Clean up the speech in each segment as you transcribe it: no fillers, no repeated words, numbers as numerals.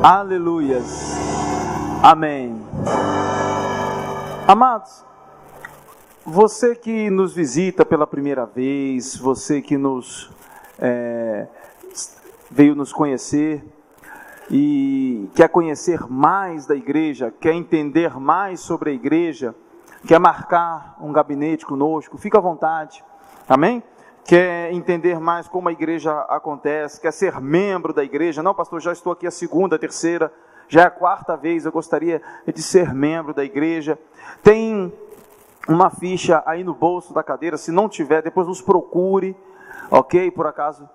Aleluias. Amém. Amados, você que nos visita pela primeira vez, você que veio nos conhecer e quer conhecer mais da igreja, quer entender mais sobre a igreja, quer marcar um gabinete conosco, fica à vontade, amém? Quer entender mais como a igreja acontece, quer ser membro da igreja, não pastor, já estou aqui a segunda, a terceira, já é a quarta vez, eu gostaria de ser membro da igreja. Tem uma ficha aí no bolso da cadeira, se não tiver, depois nos procure, ok? Por acaso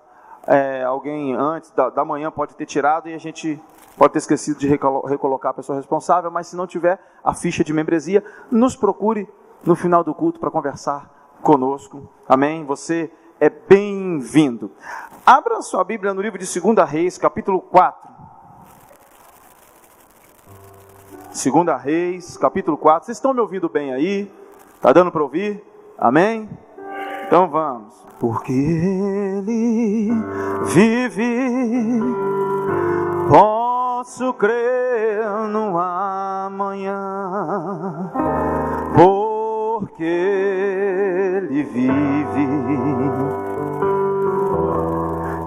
alguém antes da manhã pode ter tirado e a gente pode ter esquecido de recolocar a pessoa responsável, mas se não tiver a ficha de membresia, nos procure no final do culto para conversar conosco, amém? Você é bem-vindo. Abra sua Bíblia no livro de 2 Reis, capítulo 4. 2 Reis, capítulo 4. Vocês estão me ouvindo bem aí? Está dando para ouvir? Amém? Então vamos. Porque Ele vive, posso crer no amanhã. Porque Ele vive,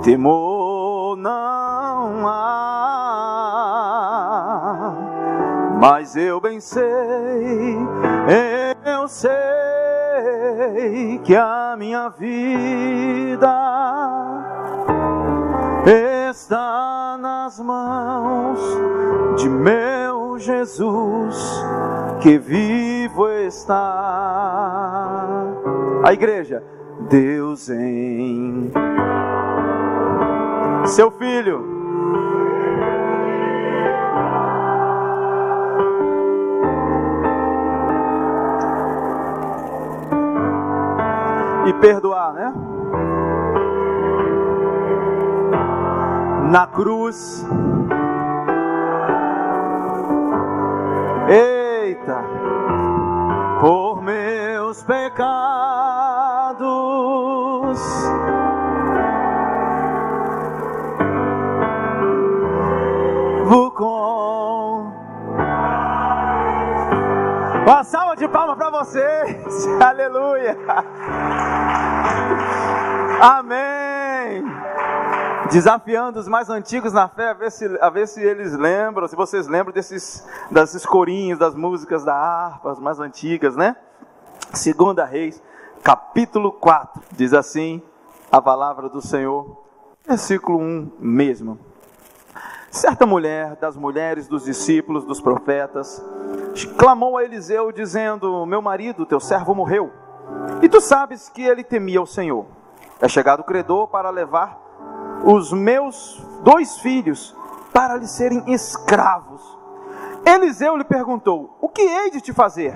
temor não há, mas eu bem sei, eu sei que a minha vida está nas mãos de meu Jesus, que vivo está. A igreja, Deus em seu Filho. E perdoar, né? Na cruz. Eita! Por meus pecados. Uma salva de palmas para vocês. Aleluia. Amém. Desafiando os mais antigos na fé, a ver se eles lembram, se vocês lembram desses corinhos, das músicas da harpa, as mais antigas, né? 2 Reis, capítulo 4, diz assim a palavra do Senhor, versículo 1 mesmo. Certa mulher, das mulheres dos discípulos dos profetas, clamou a Eliseu dizendo: meu marido, teu servo morreu, e tu sabes que ele temia o Senhor. É chegado o credor para levar os meus 2 filhos para lhe serem escravos. Eliseu lhe perguntou: o que hei de te fazer?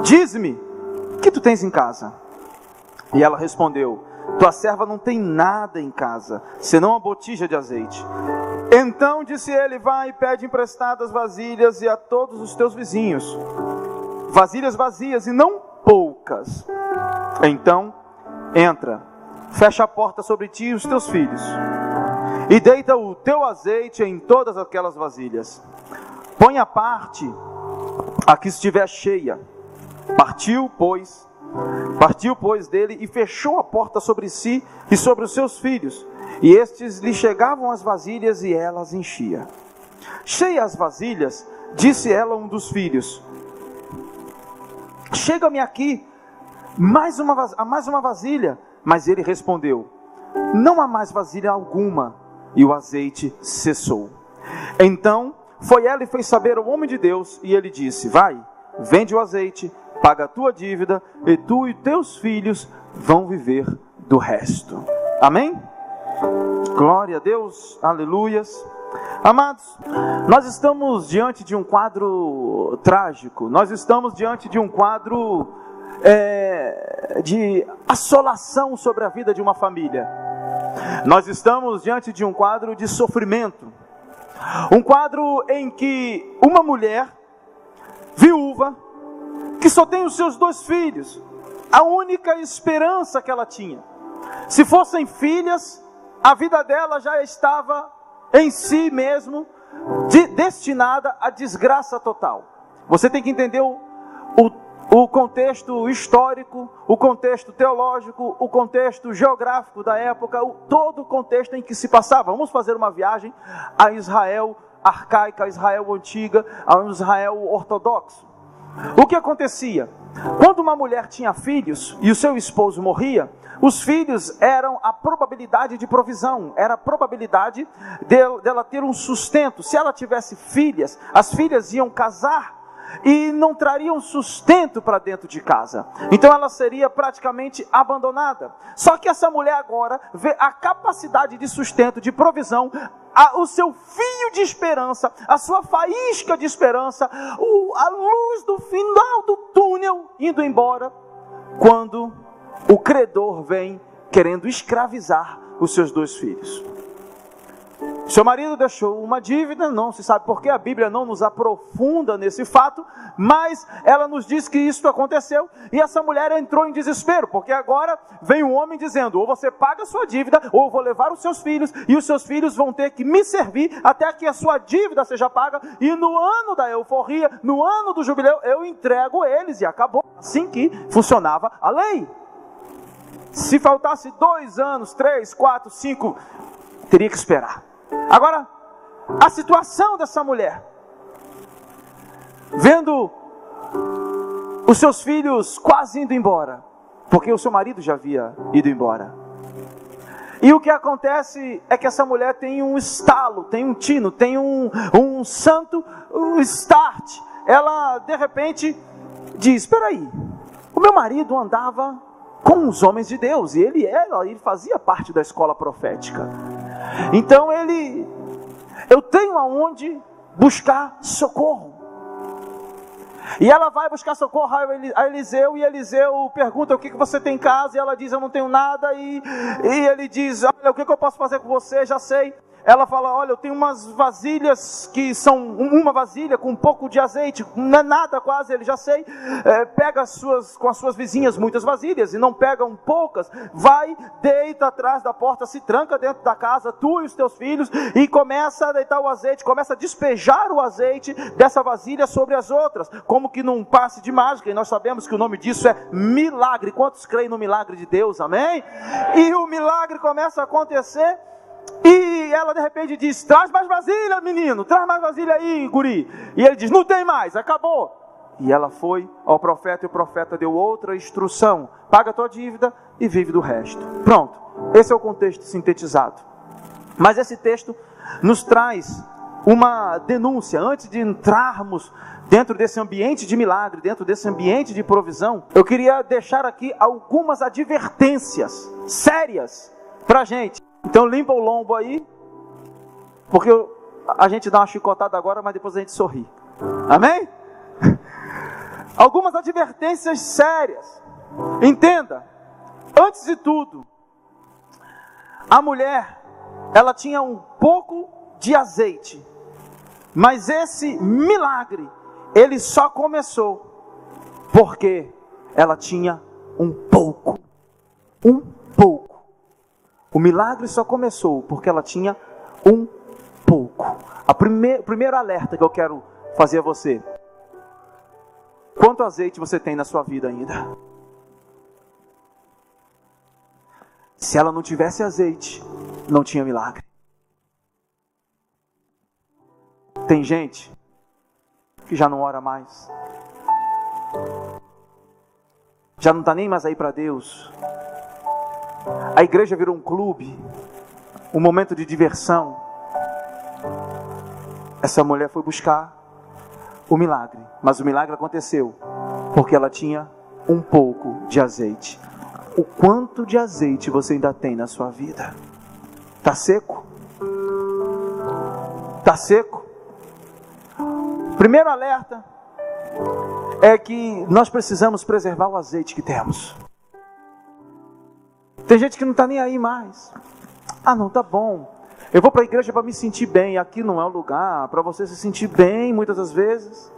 Diz-me, o que tu tens em casa? E ela respondeu: tua serva não tem nada em casa, senão uma botija de azeite. Então disse ele: vai e pede emprestadas vasilhas e a todos os teus vizinhos, vasilhas vazias e não poucas. Então entra, fecha a porta sobre ti e os teus filhos, e deita o teu azeite em todas aquelas vasilhas. Põe à parte a que estiver cheia. Partiu, pois, dele e fechou a porta sobre si e sobre os seus filhos. E estes lhe chegavam as vasilhas e ela as enchia. Cheia as vasilhas, disse ela a um dos filhos: chega-me aqui mais uma vasilha. Mas ele respondeu: não há mais vasilha alguma. E o azeite cessou. Então foi ela e fez saber ao homem de Deus, e ele disse: vai, vende o azeite, paga a tua dívida, e tu e teus filhos vão viver do resto. Amém? Glória a Deus, aleluias. Amados, nós estamos diante de um quadro trágico, nós estamos diante de um quadro de assolação sobre a vida de uma família. Nós estamos diante de um quadro de sofrimento, um quadro em que uma mulher viúva, que só tem os seus 2 filhos, a única esperança que ela tinha, se fossem filhas, a vida dela já estava em si mesmo destinada à desgraça total. Você tem que entender o contexto histórico, o contexto teológico, o contexto geográfico da época, todo o contexto em que se passava. Vamos fazer uma viagem a Israel arcaica, a Israel antiga, a Israel ortodoxo. O que acontecia? Quando uma mulher tinha filhos e o seu esposo morria, os filhos eram a probabilidade de provisão, era a probabilidade dela ter um sustento. Se ela tivesse filhas, as filhas iam casar e não trariam sustento para dentro de casa. Então ela seria praticamente abandonada. Só que essa mulher agora vê a capacidade de sustento, de provisão, o seu fio de esperança, a sua faísca de esperança, a luz do final do túnel indo embora, quando o credor vem querendo escravizar os seus 2 filhos. Seu marido deixou uma dívida, não se sabe por que, a Bíblia não nos aprofunda nesse fato, mas ela nos diz que isso aconteceu, e essa mulher entrou em desespero, porque agora vem um homem dizendo, ou você paga a sua dívida, ou eu vou levar os seus filhos, e os seus filhos vão ter que me servir, até que a sua dívida seja paga, e no ano da euforia, no ano do jubileu, eu entrego eles, e acabou. Assim que funcionava a lei. Se faltasse 2 anos, 3, 4, 5, teria que esperar. Agora, a situação dessa mulher, vendo os seus filhos quase indo embora, porque o seu marido já havia ido embora. E o que acontece é que essa mulher tem um estalo, tem um tino, tem um santo start. Ela, de repente, diz, espera aí, o meu marido andava com os homens de Deus, e ele fazia parte da escola profética. Então eu tenho aonde buscar socorro. E ela vai buscar socorro a Eliseu, e Eliseu pergunta, o que você tem em casa? E ela diz, eu não tenho nada, e ele diz, olha, o que eu posso fazer com você? Já sei. Ela fala, olha, eu tenho umas vasilhas que são uma vasilha com um pouco de azeite, não é nada quase, ele já sei, pega com as suas vizinhas muitas vasilhas, e não pegam poucas, vai, deita atrás da porta, se tranca dentro da casa, tu e os teus filhos, e começa a deitar o azeite, começa a despejar o azeite dessa vasilha sobre as outras, como que num passe de mágica, e nós sabemos que o nome disso é milagre. Quantos creem no milagre de Deus, amém? E o milagre começa a acontecer, e ela de repente diz, traz mais vasilha, menino, traz mais vasilha aí, guri. E ele diz, não tem mais, acabou. E ela foi ao profeta, e o profeta deu outra instrução, paga a tua dívida e vive do resto. Pronto, esse é o contexto sintetizado. Mas esse texto nos traz uma denúncia. Antes de entrarmos dentro desse ambiente de milagre, dentro desse ambiente de provisão, eu queria deixar aqui algumas advertências sérias para a gente. Então limpa o lombo aí, porque a gente dá uma chicotada agora, mas depois a gente sorri. Amém? Algumas advertências sérias. Entenda, antes de tudo, a mulher, ela tinha um pouco de azeite, mas esse milagre, ele só começou porque ela tinha um pouco. O milagre só começou porque ela tinha um pouco. O primeiro alerta que eu quero fazer a você: quanto azeite você tem na sua vida ainda? Se ela não tivesse azeite, não tinha milagre. Tem gente que já não ora mais, já não está nem mais aí para Deus. A igreja virou um clube, um momento de diversão. Essa mulher foi buscar o milagre, mas o milagre aconteceu porque ela tinha um pouco de azeite. O quanto de azeite você ainda tem na sua vida? Está seco? Está seco? Primeiro alerta é que nós precisamos preservar o azeite que temos. Tem gente que não está nem aí mais. Ah, não, tá bom. Eu vou para a igreja para me sentir bem. Aqui não é o lugar para você se sentir bem, muitas das vezes.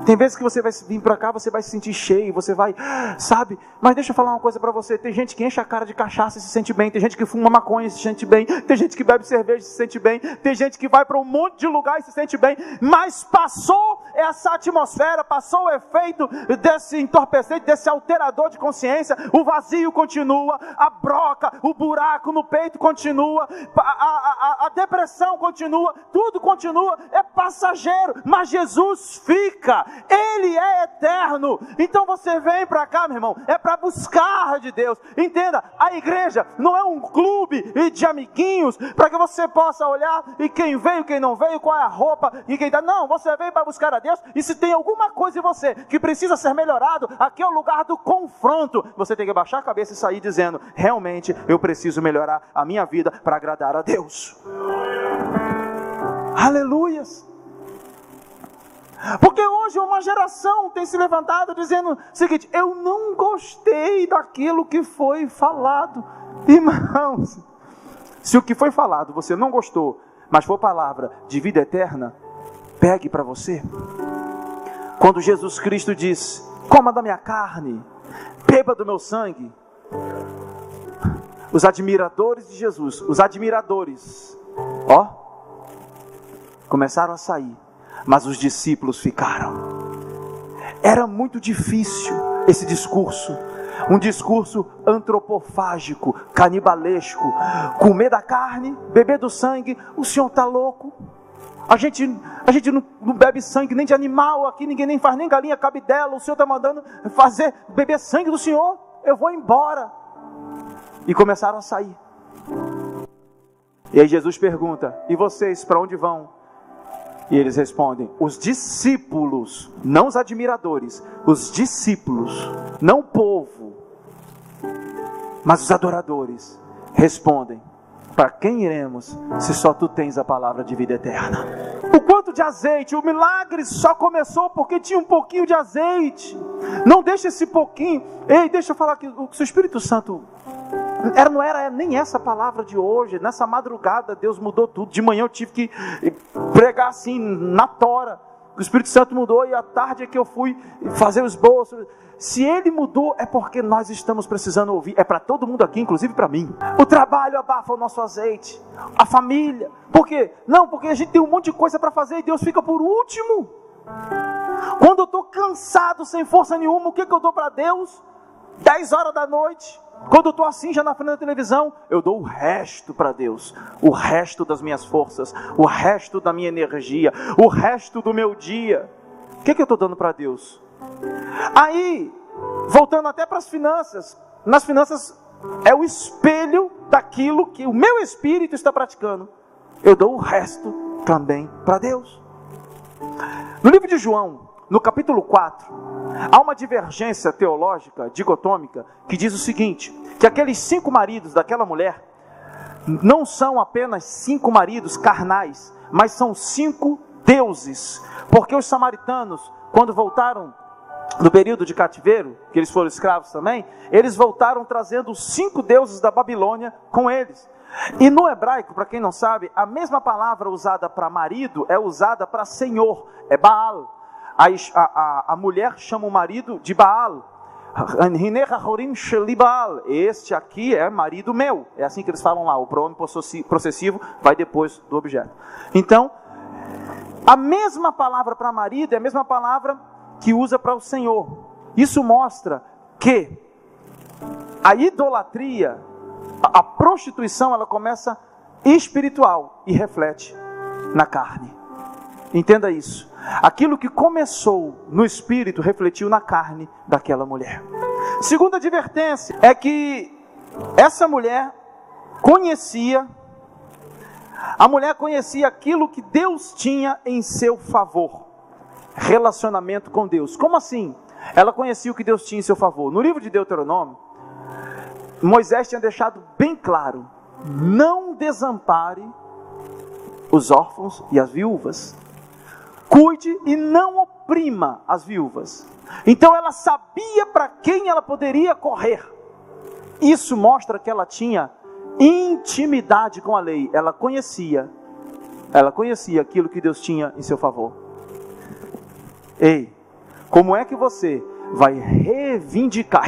Tem vezes que você vai vir para cá, você vai se sentir cheio, você vai, sabe? Mas deixa eu falar uma coisa para você. Tem gente que enche a cara de cachaça e se sente bem. Tem gente que fuma maconha e se sente bem. Tem gente que bebe cerveja e se sente bem. Tem gente que vai para um monte de lugar e se sente bem. Mas passou essa atmosfera, passou o efeito desse entorpecente, desse alterador de consciência. O vazio continua, a broca, o buraco no peito continua, a depressão continua, tudo continua. É passageiro, mas Jesus fica. Ele é eterno. Então você vem para cá, meu irmão, é para buscar de Deus. Entenda, a igreja não é um clube de amiguinhos para que você possa olhar e quem veio, quem não veio, qual é a roupa e quem tá. Não, você vem para buscar a Deus. E se tem alguma coisa em você que precisa ser melhorado, aqui é o lugar do confronto. Você tem que baixar a cabeça e sair dizendo: realmente eu preciso melhorar a minha vida para agradar a Deus. Aleluias. Porque hoje uma geração tem se levantado dizendo o seguinte: eu não gostei daquilo que foi falado. Irmãos, se o que foi falado você não gostou, mas for palavra de vida eterna, pegue para você. Quando Jesus Cristo diz: coma da minha carne, beba do meu sangue, os admiradores de Jesus, os admiradores, começaram a sair. Mas os discípulos ficaram. Era muito difícil esse discurso. Um discurso antropofágico, canibalesco. Comer da carne, beber do sangue. O senhor está louco? A gente não bebe sangue nem de animal. Aqui ninguém nem faz nem galinha cabidela. O senhor está mandando beber sangue do senhor? Eu vou embora. E começaram a sair. E aí Jesus pergunta: e vocês para onde vão? E eles respondem: os discípulos, não os admiradores, os discípulos, não o povo, mas os adoradores, respondem: para quem iremos, se só tu tens a palavra de vida eterna? O quanto de azeite, o milagre só começou porque tinha um pouquinho de azeite. Não deixa esse pouquinho. Ei, deixa eu falar que o Espírito Santo... não era nem essa palavra de hoje. Nessa madrugada Deus mudou tudo. De manhã eu tive que pregar assim na tora. O Espírito Santo mudou e à tarde é que eu fui fazer o esboço. Se Ele mudou é porque nós estamos precisando ouvir. É para todo mundo aqui, inclusive para mim. O trabalho abafa o nosso azeite. A família. Por quê? Não, porque a gente tem um monte de coisa para fazer e Deus fica por último. Quando eu estou cansado, sem força nenhuma, o que eu dou para Deus? 10 horas da noite. Quando eu estou assim, já na frente da televisão, eu dou o resto para Deus. O resto das minhas forças, o resto da minha energia, o resto do meu dia. O que eu estou dando para Deus? Aí, voltando até para as finanças. Nas finanças, é o espelho daquilo que o meu espírito está praticando. Eu dou o resto também para Deus. No livro de João, no capítulo 4, há uma divergência teológica, dicotômica, que diz o seguinte: que aqueles 5 maridos daquela mulher não são apenas 5 maridos carnais, mas são 5 deuses. Porque os samaritanos, quando voltaram do período de cativeiro, que eles foram escravos também, eles voltaram trazendo os 5 deuses da Babilônia com eles. E no hebraico, para quem não sabe, a mesma palavra usada para marido é usada para senhor, é Baal. A mulher chama o marido de Baal. Este aqui é marido meu. É assim que eles falam lá. O pronome possessivo vai depois do objeto. Então, a mesma palavra para marido é a mesma palavra que usa para o Senhor. Isso mostra que a idolatria, a prostituição, ela começa espiritual e reflete na carne. Entenda isso. Aquilo que começou no espírito refletiu na carne daquela mulher. Segunda advertência é que essa mulher conhecia aquilo que Deus tinha em seu favor. Relacionamento com Deus. Como assim? Ela conhecia o que Deus tinha em seu favor. No livro de Deuteronômio, Moisés tinha deixado bem claro: não desampare os órfãos e as viúvas. Cuide e não oprima as viúvas. Então ela sabia para quem ela poderia correr. Isso mostra que ela tinha intimidade com a lei. Ela conhecia aquilo que Deus tinha em seu favor. Ei, como é que você vai reivindicar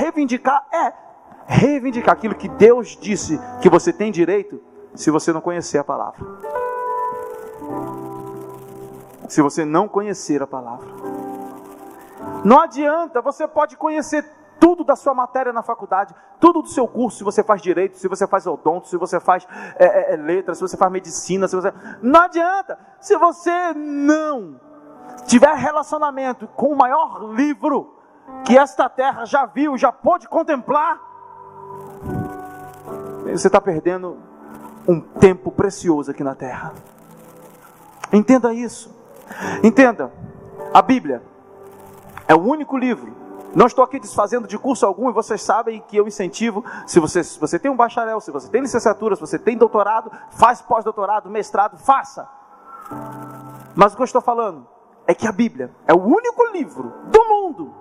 aquilo que Deus disse que você tem direito, se você não conhecer a palavra? Se você não conhecer a palavra. Não adianta, você pode conhecer tudo da sua matéria na faculdade, tudo do seu curso, se você faz direito, se você faz odonto, se você faz letras, se você faz medicina, não adianta, se você não tiver relacionamento com o maior livro que esta terra já viu, já pôde contemplar, você está perdendo um tempo precioso aqui na terra. Entenda isso. Entenda, a Bíblia é o único livro. Não estou aqui desfazendo de curso algum, e vocês sabem que eu incentivo, se você tem um bacharel, se você tem licenciatura, se você tem doutorado, faz pós-doutorado, mestrado, faça. Mas o que eu estou falando é que a Bíblia é o único livro do mundo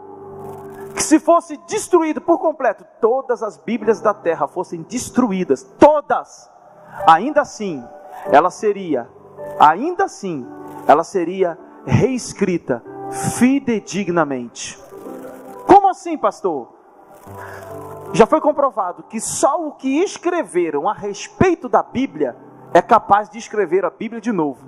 que, se fosse destruído por completo, todas as Bíblias da terra fossem destruídas, todas, ainda assim ela seria reescrita fidedignamente. Como assim, pastor? Já foi comprovado que só o que escreveram a respeito da Bíblia é capaz de escrever a Bíblia de novo.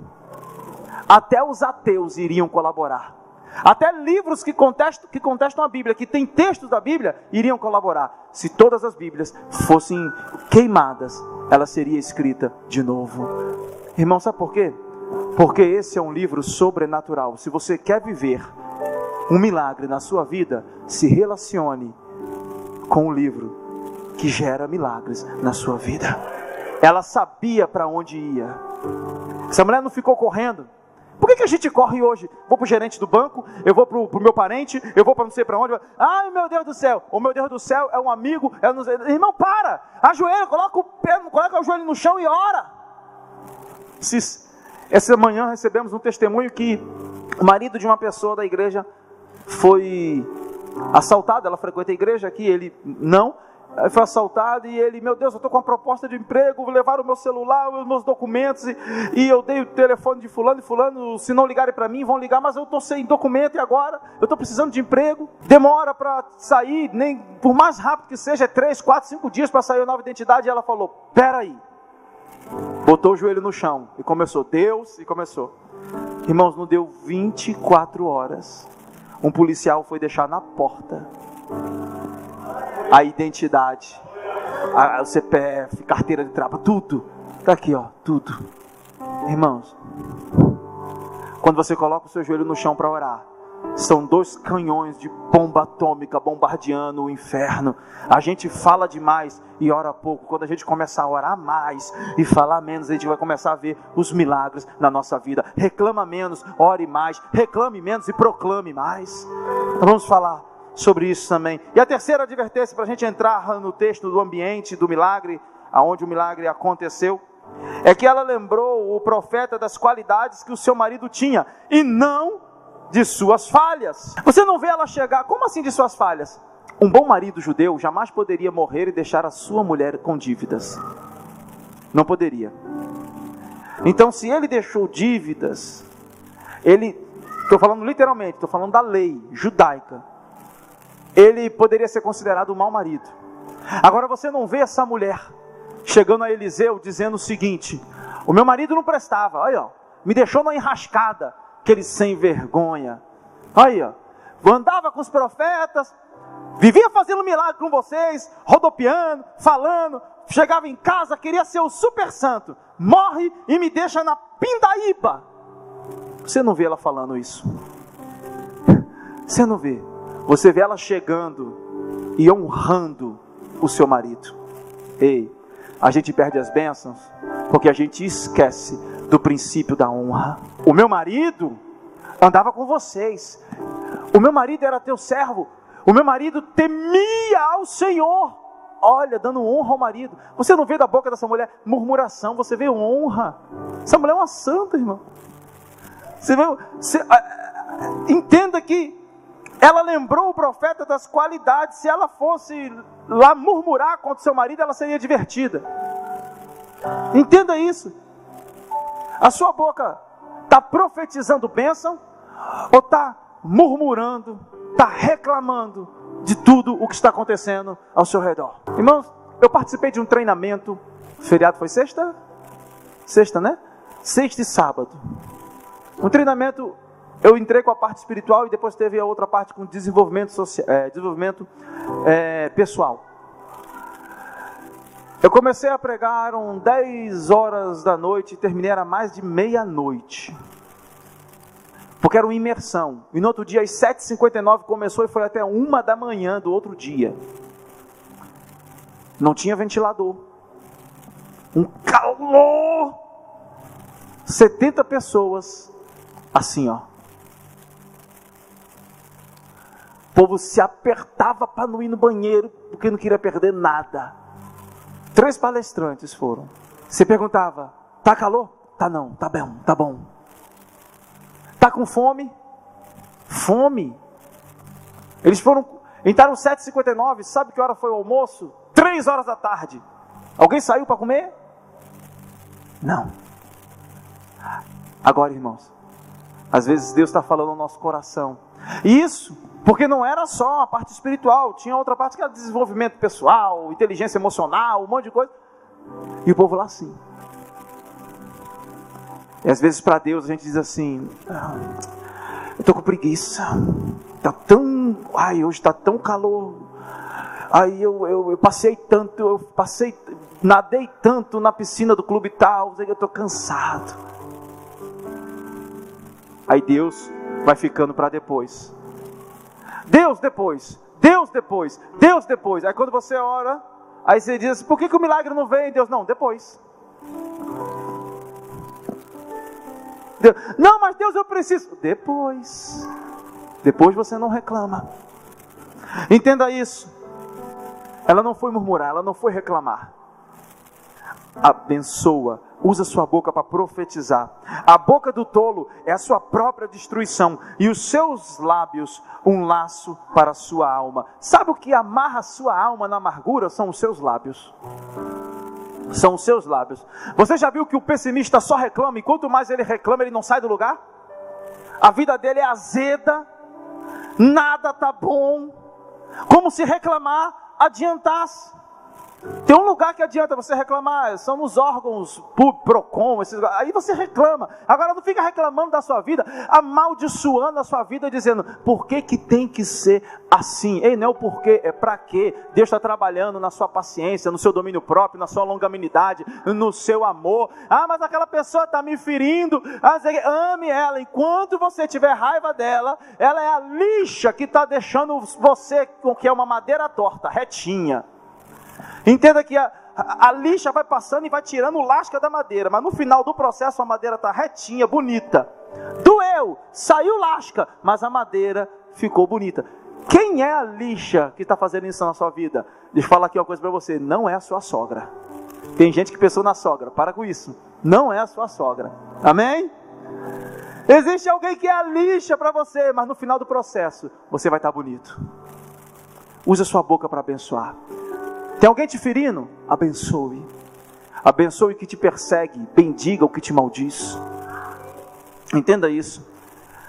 Até os ateus iriam colaborar. Até livros que contestam a Bíblia, que tem textos da Bíblia, iriam colaborar. Se todas as Bíblias fossem queimadas, ela seria escrita de novo. Irmão, sabe por quê? Porque esse é um livro sobrenatural. Se você quer viver um milagre na sua vida, se relacione com o livro que gera milagres na sua vida. Ela sabia para onde ia. Essa mulher não ficou correndo. Por que a gente corre hoje? Vou para o gerente do banco, eu vou para o meu parente, eu vou para não sei para onde. Ai, meu Deus do céu, o meu Deus do céu é um amigo. Irmão, para, ajoelha, coloca o joelho no chão e ora. Essa manhã recebemos um testemunho que o marido de uma pessoa da igreja foi assaltado. Ela frequenta a igreja aqui, ele não. Foi assaltado e ele, meu Deus, eu estou com uma proposta de emprego, levaram o meu celular, os meus documentos, e eu dei o telefone de fulano e fulano, se não ligarem para mim, vão ligar, mas eu estou sem documento e agora, eu estou precisando de emprego, demora para sair, nem por mais rápido que seja, 3, 4, 5 dias para sair a nova identidade. E ela falou, peraí, botou o joelho no chão e começou, Deus, e começou. Irmãos, não deu 24 horas, um policial foi deixar na porta a identidade, o CPF, carteira de trabalho, tudo. Está aqui, ó, tudo. Irmãos, quando você coloca o seu joelho no chão para orar, são 2 canhões de bomba atômica bombardeando o inferno. A gente fala demais e ora pouco. Quando a gente começar a orar mais e falar menos, a gente vai começar a ver os milagres na nossa vida. Reclama menos, ore mais. Reclame menos e proclame mais. Então vamos falar sobre isso também. E a terceira advertência, para a gente entrar no texto do ambiente do milagre, aonde o milagre aconteceu, é que ela lembrou o profeta das qualidades que o seu marido tinha, e não de suas falhas. Você não vê ela chegar, como assim de suas falhas? Um bom marido judeu jamais poderia morrer e deixar a sua mulher com dívidas. Não poderia. Então, se ele deixou dívidas, estou falando literalmente, estou falando da lei judaica, ele poderia ser considerado um mau marido. Agora você não vê essa mulher chegando a Eliseu dizendo o seguinte, o meu marido não prestava, olha, ó, me deixou numa enrascada, aquele sem vergonha, olha, andava com os profetas, vivia fazendo milagre com vocês, rodopiando, falando, chegava em casa, queria ser o super santo, morre e me deixa na pindaíba. Você não vê ela falando isso. Você não vê. Você vê ela chegando e honrando o seu marido. Ei, a gente perde as bênçãos porque a gente esquece do princípio da honra. O meu marido andava com vocês. O meu marido era teu servo. O meu marido temia ao Senhor. Olha, dando honra ao marido. Você não vê da boca dessa mulher murmuração, você vê honra. Essa mulher é uma santa, irmão. Você vê, entenda que ela lembrou o profeta das qualidades. Se ela fosse lá murmurar contra o seu marido, ela seria divertida. Entenda isso. A sua boca está profetizando bênção ou está murmurando, está reclamando de tudo o que está acontecendo ao seu redor. Irmãos, eu participei de um treinamento, o feriado foi sexta? Sexta, né? Sexta e sábado. Um treinamento, eu entrei com a parte espiritual e depois teve a outra parte com desenvolvimento social, pessoal. Eu comecei a pregar, eram 10 horas da noite e terminei, era mais de meia-noite. Porque era uma imersão. E no outro dia, às 7h59, começou e foi até 1 da manhã do outro dia. Não tinha ventilador. Um calor. 70 pessoas, assim, ó. O povo se apertava para não ir no banheiro, porque não queria perder nada. 3 palestrantes foram. Você perguntava, tá calor? Tá não, tá bom, tá bom. Tá com fome? Fome. Eles entraram 7h59, sabe que hora foi o almoço? 3 horas da tarde. Alguém saiu para comer? Não. Agora, irmãos, às vezes Deus está falando no nosso coração. E isso, porque não era só a parte espiritual, tinha outra parte que era desenvolvimento pessoal, inteligência emocional, um monte de coisa. E o povo lá assim. E às vezes para Deus a gente diz assim, eu estou com preguiça, hoje está tão calor, aí eu nadei tanto na piscina do clube tal, eu estou cansado. Aí Deus vai ficando para depois. Deus depois. Aí quando você ora, aí você diz assim, por que o milagre não vem? Deus, não, depois. Deus, não, mas Deus, eu preciso. Depois você não reclama. Entenda isso. Ela não foi murmurar, ela não foi reclamar. Abençoa, usa sua boca para profetizar. A boca do tolo é a sua própria destruição, e os seus lábios um laço para a sua alma. Sabe o que amarra a sua alma na amargura? São os seus lábios. São os seus lábios. Você já viu que o pessimista só reclama, e quanto mais ele reclama, ele não sai do lugar? A vida dele é azeda, nada está bom, como se reclamar adiantasse. Tem um lugar que adianta você reclamar, são nos órgãos PROCON, aí você reclama. Agora não fica reclamando da sua vida, amaldiçoando a sua vida, dizendo, por que tem que ser assim? Ei, não é o porquê, é para quê? Deus está trabalhando na sua paciência, no seu domínio próprio, na sua longanimidade, no seu amor. Mas aquela pessoa está me ferindo. Ame ela, enquanto você tiver raiva dela, ela é a lixa que está deixando você com que é uma madeira torta, retinha. Entenda que a lixa vai passando e vai tirando lasca da madeira, mas no final do processo a madeira está retinha, bonita. Doeu, saiu lasca, mas a madeira ficou bonita. Quem é a lixa que está fazendo isso na sua vida? Deixa eu falar aqui uma coisa para você, não é a sua sogra. Tem gente que pensou na sogra, para com isso. Não é a sua sogra, amém? Existe alguém que é a lixa para você, mas no final do processo você vai estar bonito. Use a sua boca para abençoar. Tem alguém te ferindo? Abençoe. Abençoe o que te persegue. Bendiga o que te maldiz. Entenda isso.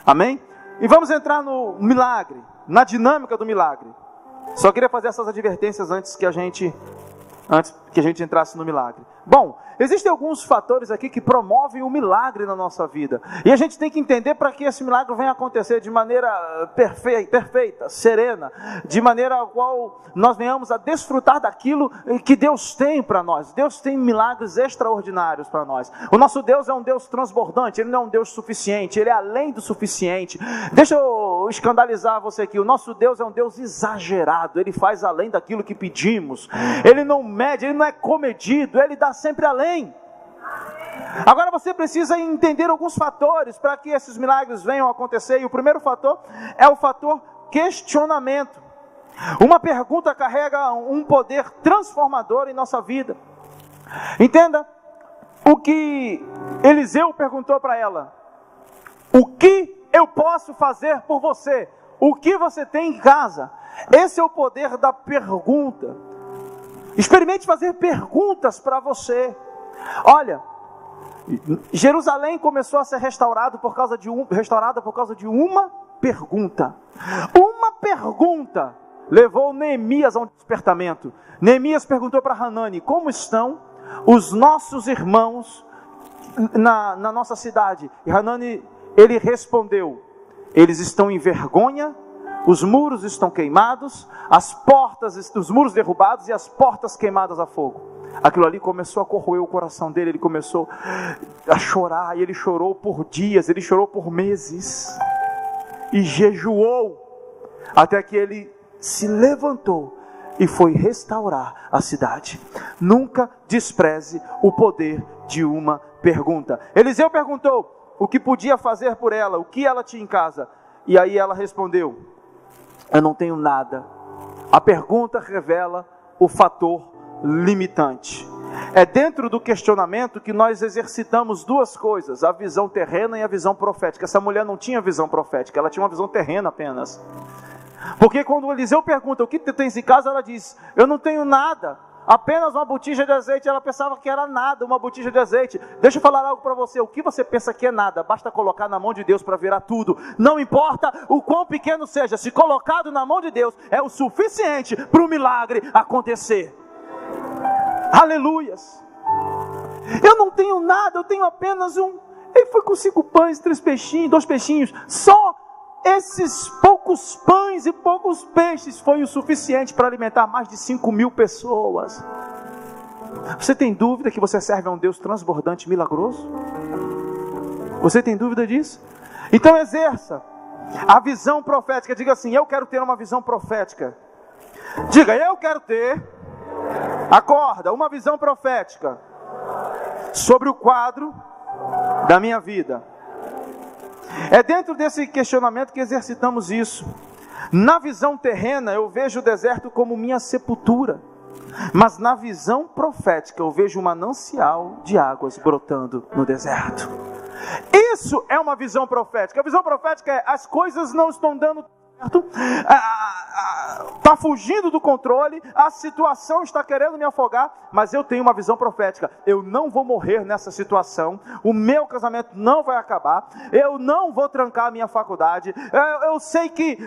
Amém? E vamos entrar no milagre, na dinâmica do milagre. Só queria fazer essas advertências antes que a gente entrasse no milagre. Bom, existem alguns fatores aqui que promovem o milagre na nossa vida. E a gente tem que entender para que esse milagre venha acontecer de maneira perfeita, serena, de maneira a qual nós venhamos a desfrutar daquilo que Deus tem para nós. Deus tem milagres extraordinários para nós. O nosso Deus é um Deus transbordante, Ele não é um Deus suficiente, Ele é além do suficiente. Deixa eu escandalizar você aqui, o nosso Deus é um Deus exagerado, Ele faz além daquilo que pedimos. Ele não mede, Ele não é comedido, Ele dá sempre além. Agora você precisa entender alguns fatores para que esses milagres venham a acontecer. E o primeiro fator é o fator questionamento. Uma pergunta carrega um poder transformador em nossa vida. Entenda o que Eliseu perguntou para ela: o que eu posso fazer por você? O que você tem em casa? Esse é o poder da pergunta. Experimente fazer perguntas para você. Olha, Jerusalém começou a ser restaurada por causa de uma pergunta. Uma pergunta levou Neemias a um despertamento. Neemias perguntou para Hanani: como estão os nossos irmãos na nossa cidade? E Hanani, ele respondeu: eles estão em vergonha, os muros estão queimados, os muros derrubados e as portas queimadas a fogo. Aquilo ali começou a corroer o coração dele, ele começou a chorar, e ele chorou por dias, ele chorou por meses, e jejuou, até que ele se levantou e foi restaurar a cidade. Nunca despreze o poder de uma pergunta. Eliseu perguntou o que podia fazer por ela, o que ela tinha em casa, e aí ela respondeu: eu não tenho nada. A pergunta revela o fator limitante. É dentro do questionamento que nós exercitamos duas coisas: a visão terrena e a visão profética. Essa mulher não tinha visão profética, ela tinha uma visão terrena apenas. Porque quando Eliseu pergunta: o que tu tens em casa? Ela diz: eu não tenho nada, apenas uma botija de azeite. Ela pensava que era nada, uma botija de azeite. Deixa eu falar algo para você: o que você pensa que é nada, basta colocar na mão de Deus para virar tudo. Não importa o quão pequeno seja, se colocado na mão de Deus, é o suficiente para o milagre acontecer. Aleluias. Eu não tenho nada, eu tenho apenas ele foi com 5 pães, 3 peixinhos, 2 peixinhos. Só esses poucos pães e poucos peixes foi o suficiente para alimentar mais de 5.000 pessoas. Você tem dúvida que você serve a um Deus transbordante, milagroso? Você tem dúvida disso? Então exerça a visão profética. Diga assim: eu quero ter uma visão profética. Diga: eu quero ter, acorda, uma visão profética sobre o quadro da minha vida. É dentro desse questionamento que exercitamos isso. Na visão terrena eu vejo o deserto como minha sepultura, mas na visão profética eu vejo um manancial de águas brotando no deserto. Isso é uma visão profética. A visão profética é: as coisas não estão dando certo, está fugindo do controle, a situação está querendo me afogar, mas eu tenho uma visão profética: eu não vou morrer nessa situação, o meu casamento não vai acabar, eu não vou trancar a minha faculdade, eu sei que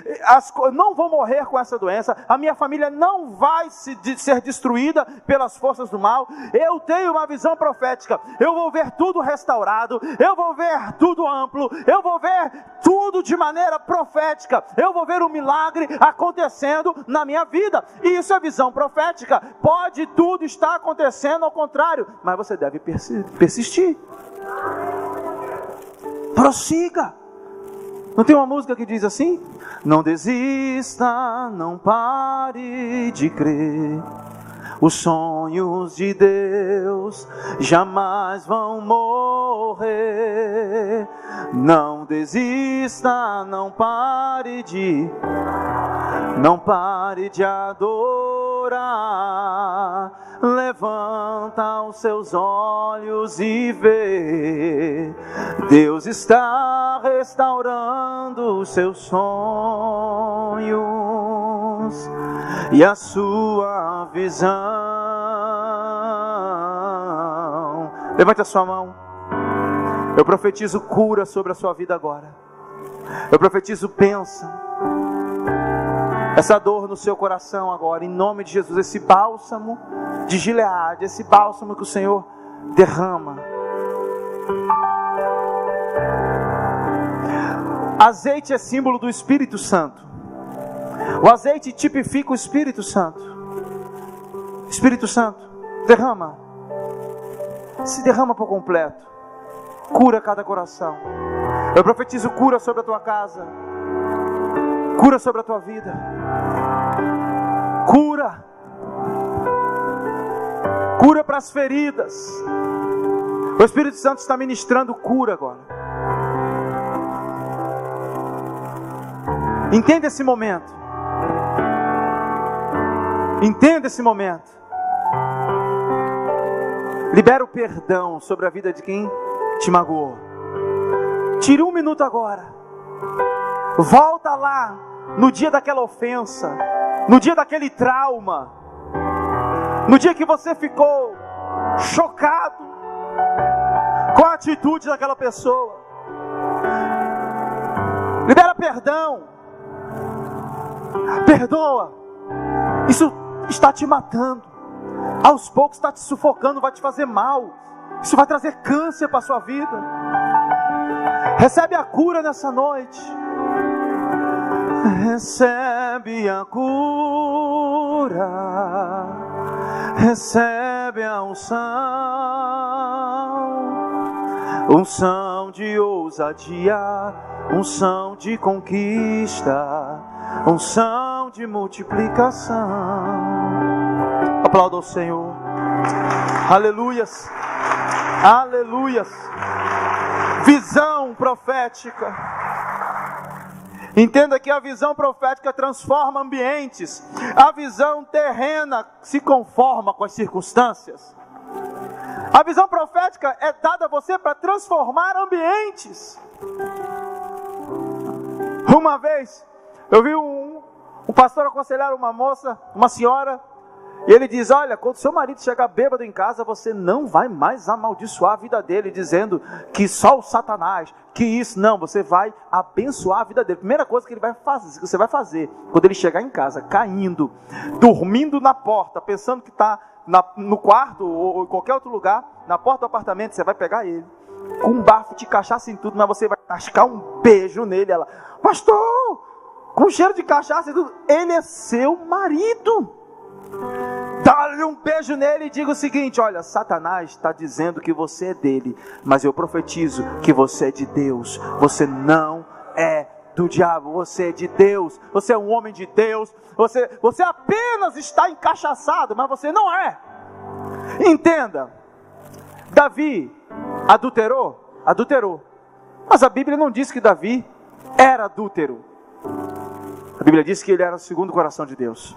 não vou morrer com essa doença, a minha família não vai ser destruída pelas forças do mal. Eu tenho uma visão profética: eu vou ver tudo restaurado, eu vou ver tudo amplo, eu vou ver tudo de maneira profética, eu vou ver um milagre acontecendo na minha vida. E isso é visão profética. Pode tudo estar acontecendo ao contrário, mas você deve persistir. Prossiga. Não tem uma música que diz assim: não desista, não pare de crer, os sonhos de Deus jamais vão morrer. Não desista, não pare de adorar. Levanta os seus olhos e vê, Deus está restaurando os seus sonhos e a sua visão. Levante a sua mão. Eu profetizo cura sobre a sua vida agora. Eu profetizo bênção. Essa dor no seu coração agora, em nome de Jesus, esse bálsamo de Gileade, esse bálsamo que o Senhor derrama. Azeite é símbolo do Espírito Santo. O azeite tipifica o Espírito Santo. Espírito Santo, derrama. Se derrama por completo. Cura cada coração. Eu profetizo cura sobre a tua casa. Cura sobre a tua vida. Cura. Cura para as feridas. O Espírito Santo está ministrando cura agora. Entenda esse momento. Entenda esse momento. Libera o perdão sobre a vida de quem te magoou. Tire 1 minuto agora. Volta lá no dia daquela ofensa, no dia daquele trauma, no dia que você ficou chocado Qual a atitude daquela pessoa? Libera perdão. Perdoa. Isso está te matando. Aos poucos está te sufocando, vai te fazer mal. Isso vai trazer câncer para a sua vida. Recebe a cura nessa noite. Recebe a cura. Recebe a unção de ousadia, unção de conquista, unção de multiplicação. Aplauda o Senhor. Aleluias, aleluias. Visão profética. Entenda que a visão profética transforma ambientes. A visão terrena se conforma com as circunstâncias. A visão profética é dada a você para transformar ambientes. Uma vez, eu vi um pastor aconselhar uma moça, uma senhora, e ele diz: olha, quando seu marido chegar bêbado em casa, você não vai mais amaldiçoar a vida dele, dizendo que só o Satanás, que isso, não, você vai abençoar a vida dele. Primeira coisa que você vai fazer, quando ele chegar em casa, caindo, dormindo na porta, pensando que está no quarto ou em qualquer outro lugar, na porta do apartamento, você vai pegar ele, com um bafo de cachaça em tudo, mas você vai tascar um beijo nele. Ela: pastor, com cheiro de cachaça e tudo, ele é seu marido. Dá-lhe um beijo nele e diga o seguinte: olha, Satanás está dizendo que você é dele, mas eu profetizo que você é de Deus. Você não é do diabo, você é de Deus. Você é um homem de Deus. Você apenas está encachaçado, mas você não é. Entenda, Davi adulterou, mas a Bíblia não diz que Davi era adúltero. A Bíblia diz que ele era segundo o coração de Deus.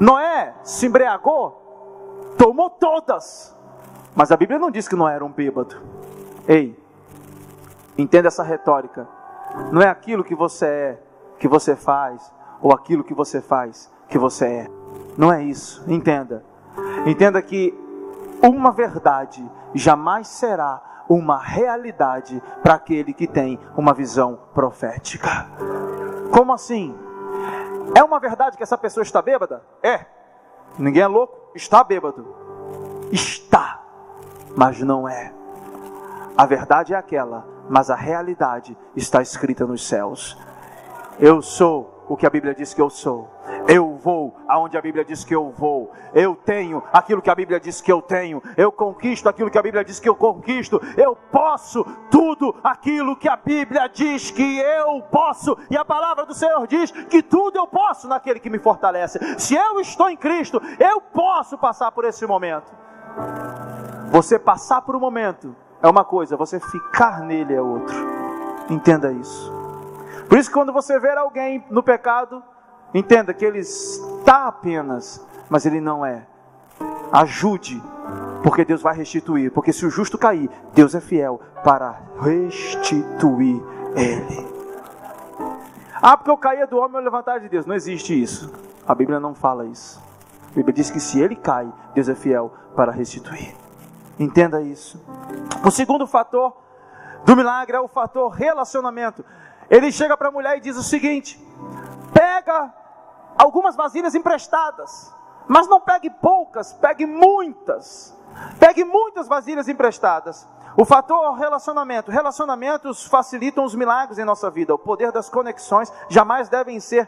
Noé se embriagou, tomou todas, mas a Bíblia não diz que Noé era um bêbado. Ei, entenda essa retórica. Não é aquilo que você é, que você faz, ou aquilo que você faz, que você é. Não é isso, entenda. Entenda que uma verdade jamais será uma realidade para aquele que tem uma visão profética. Como assim? É uma verdade que essa pessoa está bêbada? É. Ninguém é louco? Está bêbado. Está, mas não é. A verdade é aquela, mas a realidade está escrita nos céus. Eu sou o que a Bíblia diz que eu sou. Eu vou aonde a Bíblia diz que eu vou. Eu tenho aquilo que a Bíblia diz que eu tenho. Eu conquisto aquilo que a Bíblia diz que eu conquisto. Eu posso tudo aquilo que a Bíblia diz que eu posso. E a palavra do Senhor diz que tudo eu posso naquele que me fortalece. Se eu estou em Cristo, eu posso passar por esse momento. Você passar por um momento é uma coisa, você ficar nele é outro. Entenda isso. Por isso que quando você ver alguém no pecado, entenda que ele está apenas, mas ele não é. Ajude, porque Deus vai restituir. Porque se o justo cair, Deus é fiel para restituir ele. Ah, porque eu caía do homem, eu levantar de Deus. Não existe isso. A Bíblia não fala isso. A Bíblia diz que se ele cai, Deus é fiel para restituir. Entenda isso. O segundo fator do milagre é o fator relacionamento. Ele chega para a mulher e diz o seguinte: pega algumas vasilhas emprestadas, mas não pegue poucas, pegue muitas. Pegue muitas vasilhas emprestadas. O fator relacionamento. Relacionamentos facilitam os milagres em nossa vida. O poder das conexões jamais devem ser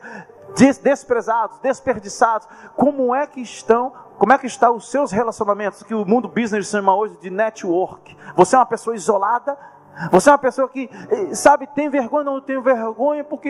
desprezados, desperdiçados. Como é que estão os seus relacionamentos, que o mundo business chama hoje de network? Você é uma pessoa isolada? Você é uma pessoa que, sabe, tem vergonha? Não, eu tenho vergonha porque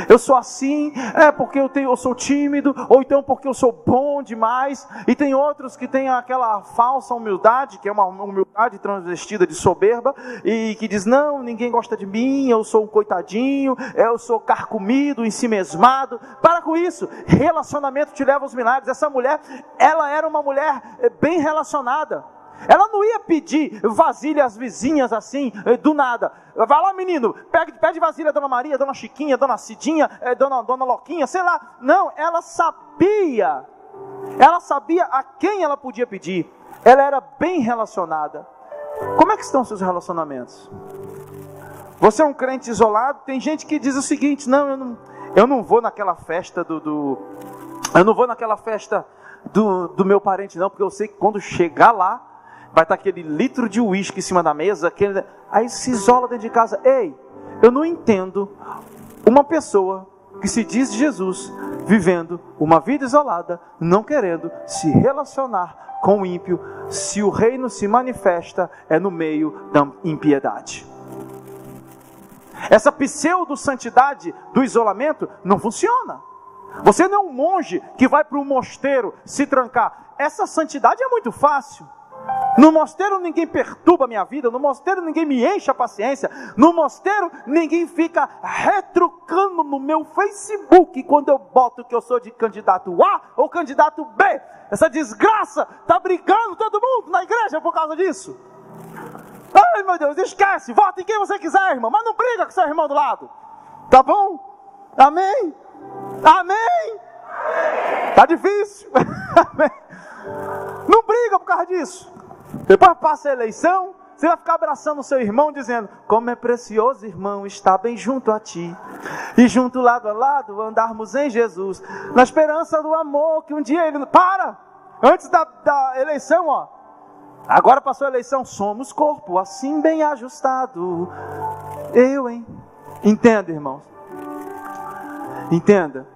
eu sou assim, porque eu sou tímido, ou então porque eu sou bom demais. E tem outros que têm aquela falsa humildade, que é uma humildade transvestida de soberba, e que diz: não, ninguém gosta de mim, eu sou um coitadinho, eu sou carcomido, ensimesmado. Para com isso. Relacionamento te leva aos milagres. Essa mulher, ela era uma mulher bem relacionada. Ela não ia pedir vasilha às vizinhas assim, do nada. Vai lá, menino, pede vasilha a Dona Maria, Dona Chiquinha, Dona Cidinha, Dona Loquinha, sei lá. Não, ela sabia a quem ela podia pedir. Ela era bem relacionada. Como é que estão os seus relacionamentos? Você é um crente isolado? Tem gente que diz o seguinte: não, eu não vou naquela festa eu não vou naquela festa do meu parente não, porque eu sei que quando chegar lá, vai estar aquele litro de uísque em cima da mesa, aí se isola dentro de casa. Ei, eu não entendo uma pessoa que se diz de Jesus, vivendo uma vida isolada, não querendo se relacionar com o ímpio, se o reino se manifesta é no meio da impiedade. Essa pseudo-santidade do isolamento não funciona. Você não é um monge que vai para um mosteiro se trancar. Essa santidade é muito fácil. No mosteiro ninguém perturba a minha vida, no mosteiro ninguém me enche a paciência, no mosteiro ninguém fica retrucando no meu Facebook quando eu boto que eu sou de candidato A ou candidato B. Essa desgraça está brigando todo mundo na igreja por causa disso. Ai meu Deus, esquece, vota em quem você quiser, irmão, mas não briga com seu irmão do lado, tá bom? Amém? Amém? Tá difícil. Amém? Não briga por causa disso. Depois passa a eleição, você vai ficar abraçando o seu irmão, dizendo: como é precioso, irmão, estar bem junto a ti, e junto lado a lado andarmos em Jesus, na esperança do amor que um dia ele... Antes da eleição, ó, agora passou a eleição, somos corpo, assim bem ajustado. Entenda, irmãos, entenda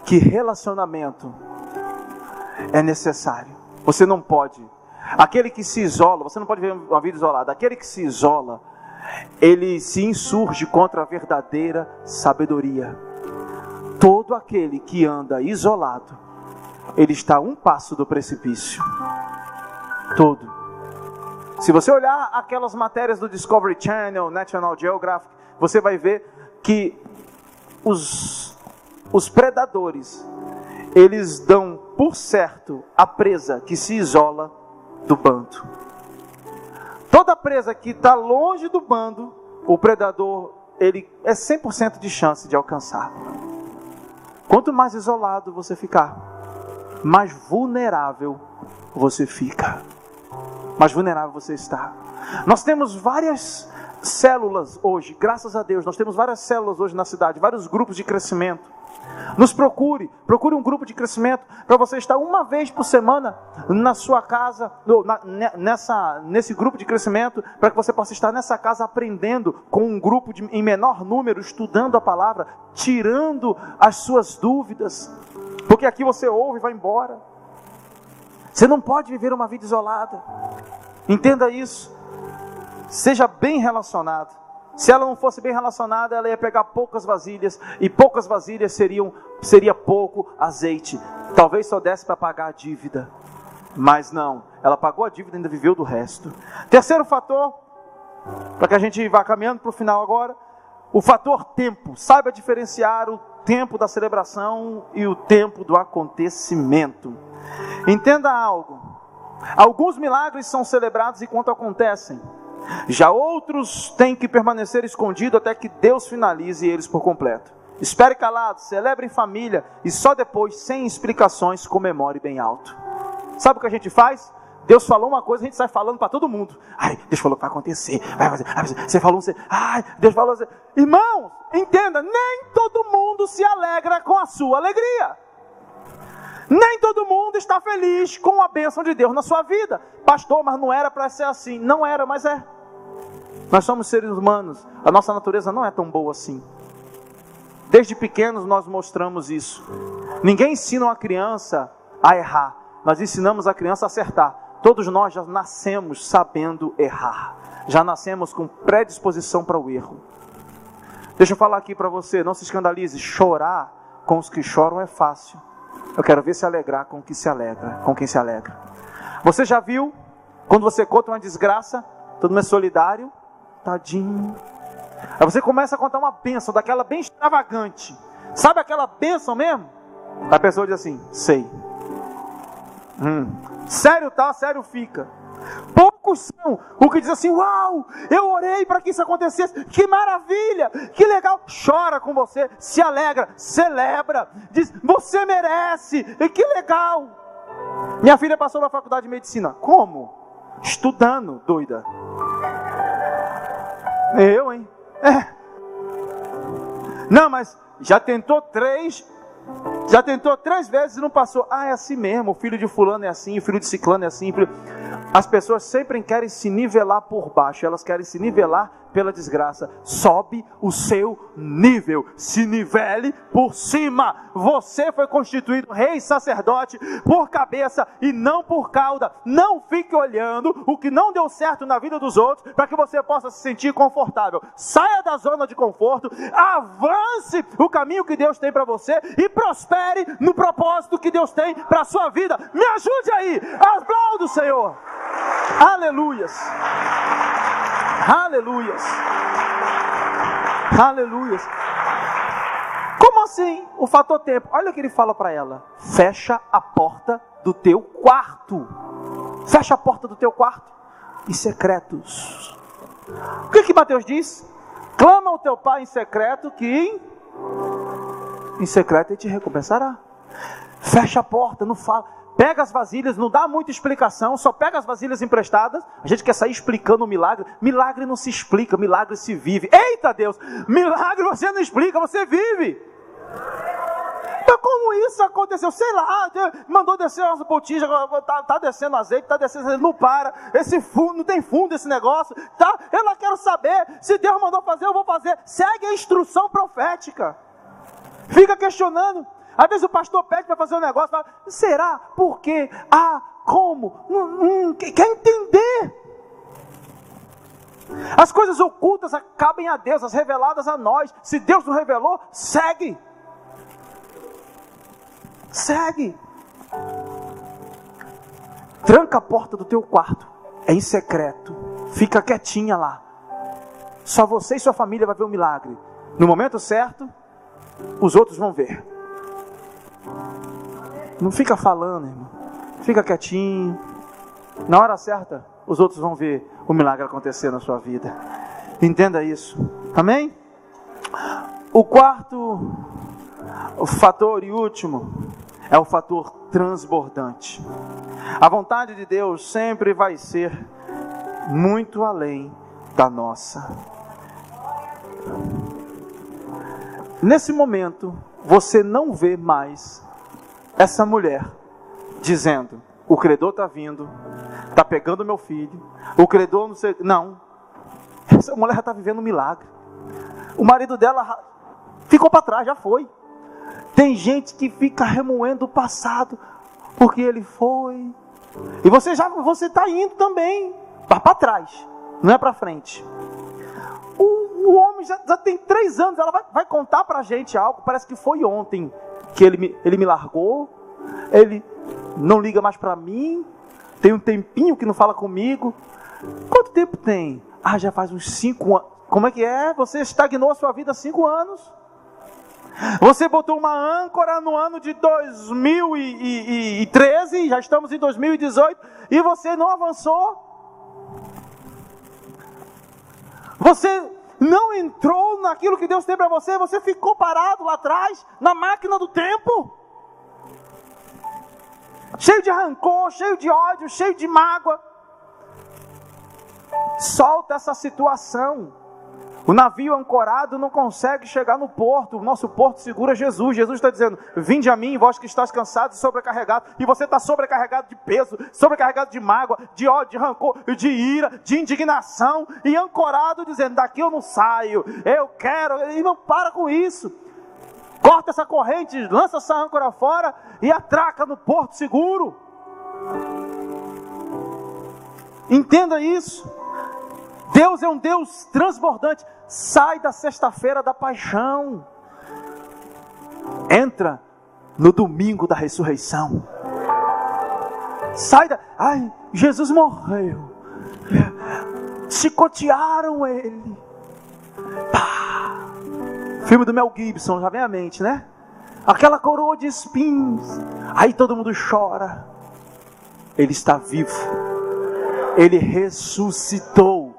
que relacionamento é necessário. Você não pode, aquele que se isola, você não pode viver uma vida isolada. Aquele que se isola, ele se insurge contra a verdadeira sabedoria. Todo aquele que anda isolado, ele está a um passo do precipício. Todo. Se você olhar aquelas matérias do Discovery Channel, National Geographic, você vai ver que os predadores, eles dão por certo a presa que se isola do bando. Toda presa que está longe do bando, o predador, ele é 100% de chance de alcançar. Quanto mais isolado você ficar, mais vulnerável você fica. Mais vulnerável você está. Nós temos várias células hoje, graças a Deus, nós temos várias células hoje na cidade, vários grupos de crescimento. Nos procure um grupo de crescimento para você estar uma vez por semana na sua casa, nesse grupo de crescimento, para que você possa estar nessa casa aprendendo com um grupo em menor número, estudando a palavra, tirando as suas dúvidas, porque aqui você ouve e vai embora. Você não pode viver uma vida isolada. Entenda isso. Seja bem relacionado. Se ela não fosse bem relacionada, ela ia pegar poucas vasilhas, e poucas vasilhas seria pouco azeite. Talvez só desse para pagar a dívida, mas não, ela pagou a dívida e ainda viveu do resto. Terceiro fator, para que a gente vá caminhando para o final agora, o fator tempo. Saiba diferenciar o tempo da celebração e o tempo do acontecimento. Entenda algo: alguns milagres são celebrados enquanto acontecem, já outros têm que permanecer escondidos até que Deus finalize eles por completo. Espere calado, celebre em família e só depois, sem explicações, comemore bem alto. Sabe o que a gente faz? Deus falou uma coisa, a gente sai falando para todo mundo. Ai, Deus falou que vai acontecer. Você falou, Deus falou. Irmãos, entenda, nem todo mundo se alegra com a sua alegria. Nem todo mundo está feliz com a bênção de Deus na sua vida. Pastor, mas não era para ser assim. Não era, mas é. Nós somos seres humanos. A nossa natureza não é tão boa assim. Desde pequenos nós mostramos isso. Ninguém ensina uma criança a errar. Nós ensinamos a criança a acertar. Todos nós já nascemos sabendo errar. Já nascemos com predisposição para o erro. Deixa eu falar aqui para você, não se escandalize. Chorar com os que choram é fácil. Eu quero ver se alegrar com quem se alegra. Você já viu, quando você conta uma desgraça, todo mundo é solidário? Tadinho. Aí você começa a contar uma bênção, daquela bem extravagante. Sabe aquela bênção mesmo? A pessoa diz assim, sei. Sério tá, sério fica. Poucos são o que diz assim, uau, eu orei para que isso acontecesse, que maravilha, que legal. Chora com você, se alegra, celebra, diz, você merece, e que legal. Minha filha passou na faculdade de medicina. Como? estudando, doida. Eu, hein? Não, mas já tentou 3 vezes e não passou. É assim mesmo, o filho de fulano é assim, o filho de ciclano é assim. As pessoas sempre querem se nivelar por baixo, elas querem se nivelar pela desgraça. Sobe o seu nível, se nivele por cima. Você foi constituído rei e sacerdote por cabeça e não por cauda. Não fique olhando o que não deu certo na vida dos outros para que você possa se sentir confortável. Saia da zona de conforto, avance o caminho que Deus tem para você e prospere no propósito que Deus tem para a sua vida. Me ajude aí, aplauda o Senhor. Aleluias, aleluias, aleluias. Como assim o fator tempo? Olha o que ele fala para ela: fecha a porta do teu quarto. Fecha a porta do teu quarto em secretos. O que Mateus diz? Clama ao teu pai em secreto, que em secreto ele te recompensará. Fecha a porta, não fala. Pega as vasilhas, não dá muita explicação, só pega as vasilhas emprestadas. A gente quer sair explicando o milagre. Milagre não se explica, milagre se vive. Eita Deus, milagre você não explica, você vive. Então como isso aconteceu? Sei lá, mandou descer umas botijas, tá descendo azeite, tá descendo, não para. Esse fundo, não tem fundo esse negócio, tá? Eu não quero saber, se Deus mandou fazer, eu vou fazer. Segue a instrução profética. Fica questionando. Às vezes o pastor pede para fazer um negócio, fala: será? Por quê? Como? Quer entender? As coisas ocultas cabem a Deus, as reveladas a nós. Se Deus não revelou, segue. Segue. Tranca a porta do teu quarto, é em secreto. Fica quietinha lá. Só você e sua família vai ver o milagre. No momento certo, os outros vão ver. Não fica falando, irmão. Fica quietinho. Na hora certa, os outros vão ver o milagre acontecer na sua vida. Entenda isso. Amém? O quarto fator e último é o fator transbordante. A vontade de Deus sempre vai ser muito além da nossa. Nesse momento, você não vê mais essa mulher dizendo: o credor está vindo, está pegando meu filho, o credor não sei... Não, essa mulher está vivendo um milagre. O marido dela ficou para trás, já foi. Tem gente que fica remoendo o passado, porque ele foi, e você está indo também, vai para trás, não é para frente. O homem já tem 3 anos, ela vai contar para a gente algo, parece que foi ontem que ele me largou, ele não liga mais para mim, tem um tempinho que não fala comigo. Quanto tempo tem? Já faz uns 5 anos. Como é que é? Você estagnou a sua vida há 5 anos. Você botou uma âncora no ano de 2013, já estamos em 2018, e você não avançou. Você não entrou naquilo que Deus tem para você, você ficou parado lá atrás, na máquina do tempo. Cheio de rancor, cheio de ódio, cheio de mágoa. Solta essa situação. O navio ancorado não consegue chegar no porto. O nosso porto seguro é Jesus. Jesus está dizendo: vinde a mim, vós que estáis cansados e sobrecarregados. E você está sobrecarregado de peso, sobrecarregado de mágoa, de ódio, de rancor, de ira, de indignação. E ancorado dizendo: daqui eu não saio, eu quero. E não para com isso. Corta essa corrente, lança essa âncora fora e atraca no porto seguro. Entenda isso. Deus é um Deus transbordante. Sai da sexta-feira da paixão. Entra no domingo da ressurreição. Sai da... Jesus morreu. Chicotearam ele. Filme do Mel Gibson, já vem à mente, né? Aquela coroa de espinhos. Aí todo mundo chora. Ele está vivo. Ele ressuscitou.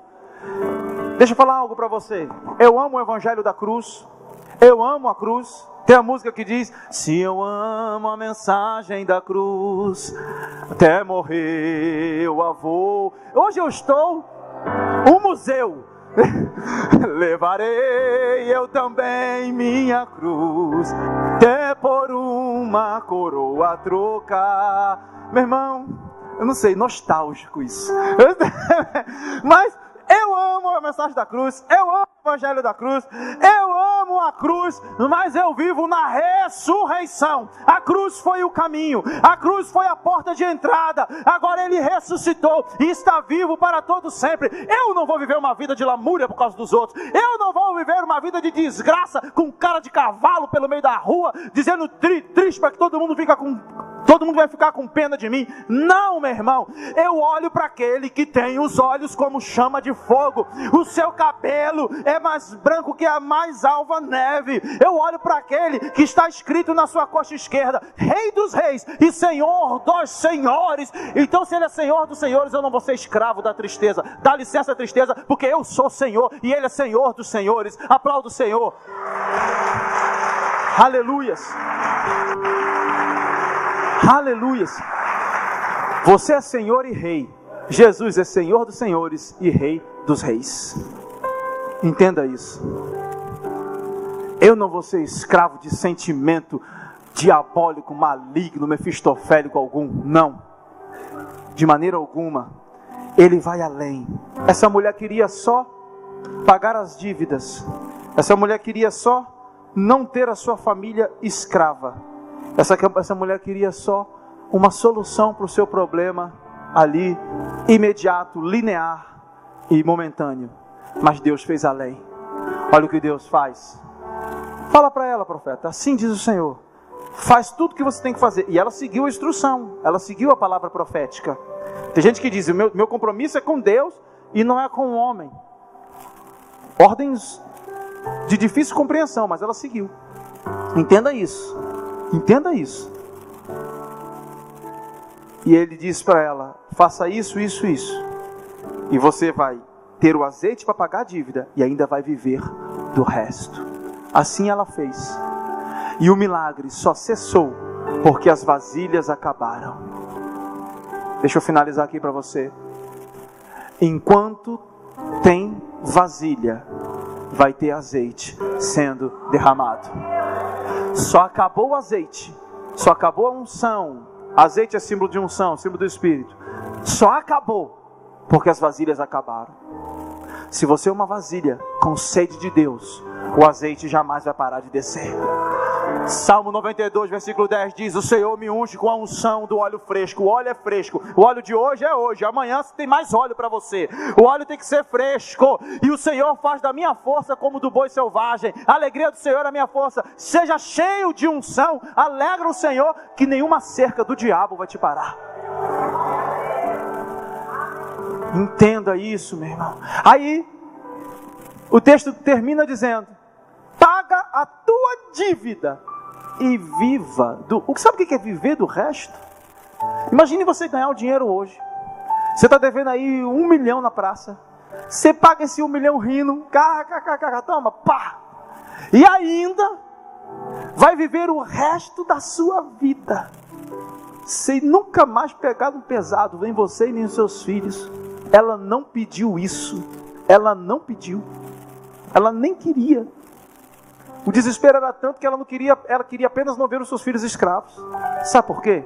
Deixa eu falar algo para você. Eu amo o evangelho da cruz. Eu amo a cruz. Tem a música que diz: se eu amo a mensagem da cruz, até morrer eu a vou. Hoje eu estou um museu. Levarei eu também minha cruz, até por uma coroa trocar. Meu irmão, eu não sei, nostálgico isso. Mas eu amo a mensagem da cruz, eu amo o evangelho da cruz, eu amo a cruz, mas eu vivo na ressurreição. A cruz foi o caminho, a cruz foi a porta de entrada. Agora Ele ressuscitou e está vivo para todo sempre. Eu não vou viver uma vida de lamúria por causa dos outros. Eu não vou viver uma vida de desgraça com cara de cavalo pelo meio da rua, dizendo triste para que todo mundo vai ficar com pena de mim. Não, meu irmão, eu olho para aquele que tem os olhos como chama de fogo, o seu cabelo é mais branco que a mais alva neve. Eu olho para aquele que está escrito na sua coxa esquerda: Rei dos reis e Senhor dos senhores. Então, se Ele é Senhor dos senhores, eu não vou ser escravo da tristeza. Dá licença, tristeza, porque eu sou Senhor e Ele é Senhor dos senhores. Aplauda o Senhor. Aleluias. Aleluias. Você é Senhor e Rei. Jesus é Senhor dos senhores e Rei dos reis. Entenda isso. Eu não vou ser escravo de sentimento diabólico, maligno, mefistofélico algum. Não. De maneira alguma. Ele vai além. Essa mulher queria só pagar as dívidas. Essa mulher queria só não ter a sua família escrava. Essa mulher queria só uma solução para o seu problema ali, imediato, linear e momentâneo. Mas Deus fez além. Olha o que Deus faz. Fala para ela, profeta: assim diz o Senhor, faz tudo o que você tem que fazer. E ela seguiu a instrução, ela seguiu a palavra profética. Tem gente que diz: o meu compromisso é com Deus e não é com o homem. Ordens de difícil compreensão, mas ela seguiu. Entenda isso. Entenda isso. E ele diz para ela: faça isso, isso, isso. E você vai ter o azeite para pagar a dívida e ainda vai viver do resto. Assim ela fez. E o milagre só cessou porque as vasilhas acabaram. Deixa eu finalizar aqui para você. Enquanto tem vasilha, vai ter azeite sendo derramado. Só acabou o azeite, só acabou a unção. Azeite é símbolo de unção, símbolo do Espírito. Só acabou porque as vasilhas acabaram. Se você é uma vasilha com sede de Deus, o azeite jamais vai parar de descer. Salmo 92, versículo 10 diz: o Senhor me unge com a unção do óleo fresco. O óleo é fresco, o óleo de hoje é hoje, amanhã tem mais óleo para você. O óleo tem que ser fresco. E o Senhor faz da minha força como do boi selvagem. A alegria do Senhor é a minha força. Seja cheio de unção, alegra o Senhor, que nenhuma cerca do diabo vai te parar. Entenda isso, meu irmão. Aí o texto termina dizendo: paga a tua dívida e viva do... Sabe o que é viver do resto? Imagine você ganhar o dinheiro hoje. Você está devendo aí 1 milhão na praça. Você paga esse 1 milhão rindo, toma, pá. E ainda vai viver o resto da sua vida sem nunca mais pegar no pesado, nem você e nem os seus filhos. Ela não pediu isso. Ela não pediu. Ela nem queria. O desespero era tanto que ela queria apenas não ver os seus filhos escravos. Sabe por quê?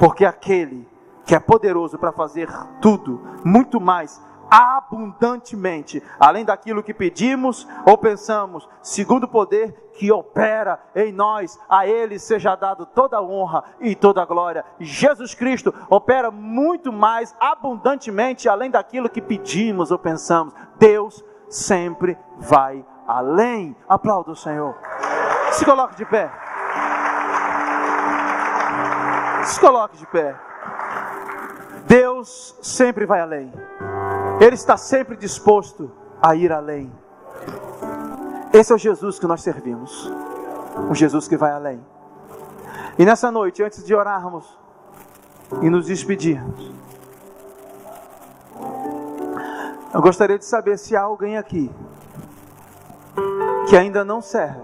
Porque aquele que é poderoso para fazer tudo, muito mais, abundantemente, além daquilo que pedimos ou pensamos, segundo o poder que opera em nós, a Ele seja dado toda a honra e toda a glória. Jesus Cristo opera muito mais abundantemente, além daquilo que pedimos ou pensamos. Deus sempre vai além. Aplauda o Senhor. Se coloque de pé. Se coloque de pé. Deus sempre vai além. Ele está sempre disposto a ir além. Esse é o Jesus que nós servimos. Um Jesus que vai além. E nessa noite, antes de orarmos e nos despedirmos, eu gostaria de saber se há alguém aqui que ainda não serve,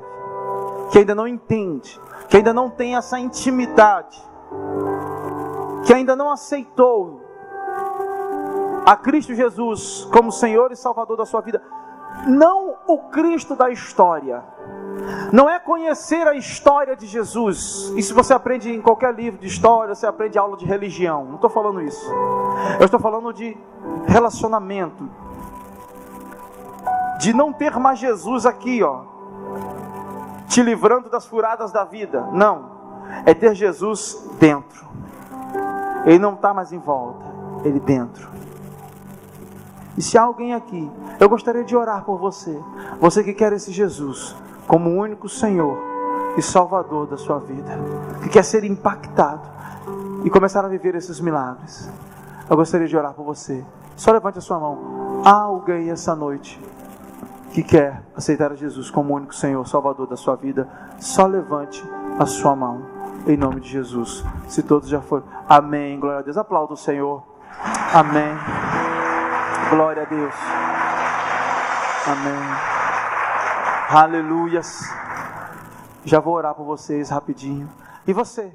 que ainda não entende, que ainda não tem essa intimidade, que ainda não aceitou a Cristo Jesus como Senhor e Salvador da sua vida, não o Cristo da história, não é conhecer a história de Jesus. Isso você aprende em qualquer livro de história, você aprende aula de religião. Não estou falando isso. Eu estou falando de relacionamento, de não ter mais Jesus aqui, te livrando das furadas da vida. Não, é ter Jesus dentro. Ele não está mais em volta, Ele dentro. E se há alguém aqui, eu gostaria de orar por você. Você que quer esse Jesus como o único Senhor e Salvador da sua vida, que quer ser impactado e começar a viver esses milagres. Eu gostaria de orar por você. Só levante a sua mão. Há alguém essa noite que quer aceitar a Jesus como o único Senhor, Salvador da sua vida? Só levante a sua mão, em nome de Jesus. Se todos já foram, amém, glória a Deus. Aplauda o Senhor, amém, glória a Deus, amém, aleluias. Já vou orar por vocês rapidinho. E você?